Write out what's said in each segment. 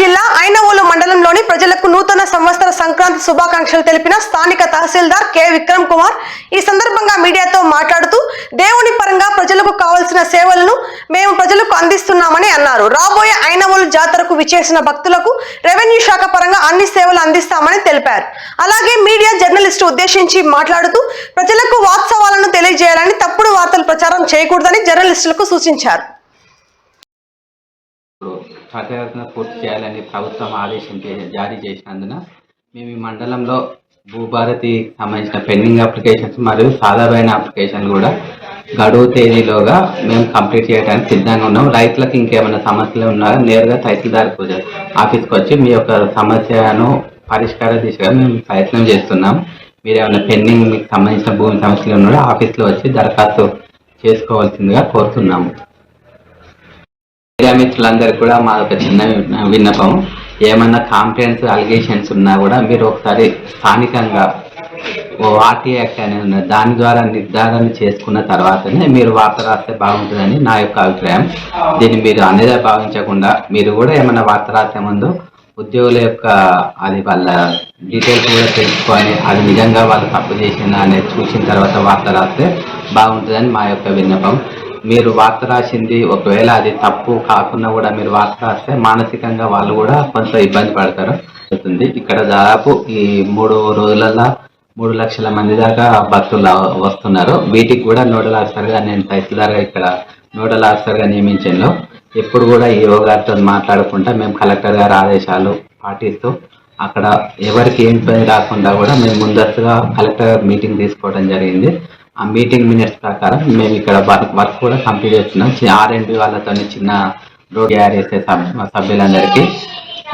జిల్లా ఐనవోలు మండలంలోని ప్రజలకు నూతన సంవత్సర సంక్రాంతి శుభాకాంక్షలు తెలిపిన స్థానిక తహసీల్దార్ కె విక్రమ్ కుమార్ ఈ సందర్భంగా మీడియాతో మాట్లాడుతూ దేవుని పరంగా ప్రజలకు కావాల్సిన సేవలను మేము ప్రజలకు అందిస్తున్నామని అన్నారు. రాబోయే ఐనవోలు జాతరకు విచ్చేసిన భక్తులకు రెవెన్యూ శాఖ పరంగా అన్ని సేవలు అందిస్తామని తెలిపారు. అలాగే మీడియా జర్నలిస్టు ఉద్దేశించి మాట్లాడుతూ ప్రజలకు వాస్తవాలను తెలియజేయాలని, తప్పుడు వార్తలు ప్రచారం చేయకూడదని జర్నలిస్టులకు సూచించారు. త్వరితగతిన పూర్తి చేయాలని ప్రభుత్వం ఆదేశం జారీ చేసినందున మేము ఈ మండలంలో భూభారతి సంబంధించిన పెండింగ్ అప్లికేషన్స్ మరియు సాధారణ అప్లికేషన్లు కూడా గడువు తేదీలోగా మేము కంప్లీట్ చేయడానికి సిద్ధంగా ఉన్నాం. రైతులకు ఇంకేమైనా సమస్యలు ఉన్నా నేరుగా తహసీల్దార్ ఆఫీస్కి వచ్చి మీ యొక్క సమస్యను పరిష్కార దిశగా మేము ప్రయత్నం చేస్తున్నాం. మీరు ఏమైనా పెండింగ్ మీకు సంబంధించిన భూమి సమస్యలు ఉన్నాడో ఆఫీస్లో వచ్చి దరఖాస్తు చేసుకోవాల్సిందిగా కోరుతున్నాము. మీడియా మిత్రులందరికీ కూడా మా ఒక చిన్న విన్నపం, ఏమన్నా కంప్లైంట్స్ అలిగేషన్స్ ఉన్నా కూడా మీరు ఒకసారి స్థానికంగా ఆర్టీ యాక్ట్ అనేది ఉన్నది, దాని ద్వారా నిర్ధారణ చేసుకున్న తర్వాతనే మీరు వార్త రాస్తే బాగుంటుందని నా యొక్క అభిప్రాయం. దీన్ని మీరు అనేది భావించకుండా మీరు కూడా ఏమైనా వార్త రాసే ముందు ఉద్యోగుల యొక్క అది వాళ్ళ డీటెయిల్స్ కూడా తెలుసుకొని అది నిజంగా వాళ్ళు తప్పు చేసిందా అనేది చూసిన తర్వాత వార్త రాస్తే బాగుంటుందని మా యొక్క విన్నపం. మీరు వార్త రాసింది ఒకవేళ అది తప్పు కాకుండా కూడా మీరు వార్త రాస్తే మానసికంగా వాళ్ళు కూడా కొంత ఇబ్బంది పడతారు. ఇక్కడ దాదాపు ఈ 3 రోజులలో 3 లక్షల మంది దాకా భక్తులు వస్తున్నారు. వీటికి కూడా నోడల్ ఆఫీసర్గా నేను తహసీల్దార్గా ఇక్కడ నోడల్ ఆఫీసర్గా నియమించాను. ఎప్పుడు కూడా ఈ గారితో మాట్లాడుకుంటా మేము కలెక్టర్ గారి ఆదేశాలు పాటిస్తూ అక్కడ ఎవరికి ఏం ఇబ్బంది రాకుండా కూడా మేము ముందస్తుగా కలెక్టర్ మీటింగ్ తీసుకోవడం జరిగింది. ఆ మీటింగ్ మినిట్స్ ప్రకారం మేము ఇక్కడ వర్క్ కూడా కంప్లీట్ చేస్తున్నాం. R&B వాళ్ళతో చిన్న రోడ్ తయారు చేసే సభ్యులందరికీ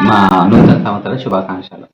మా నూతన సంవత్సర శుభాకాంక్షలు.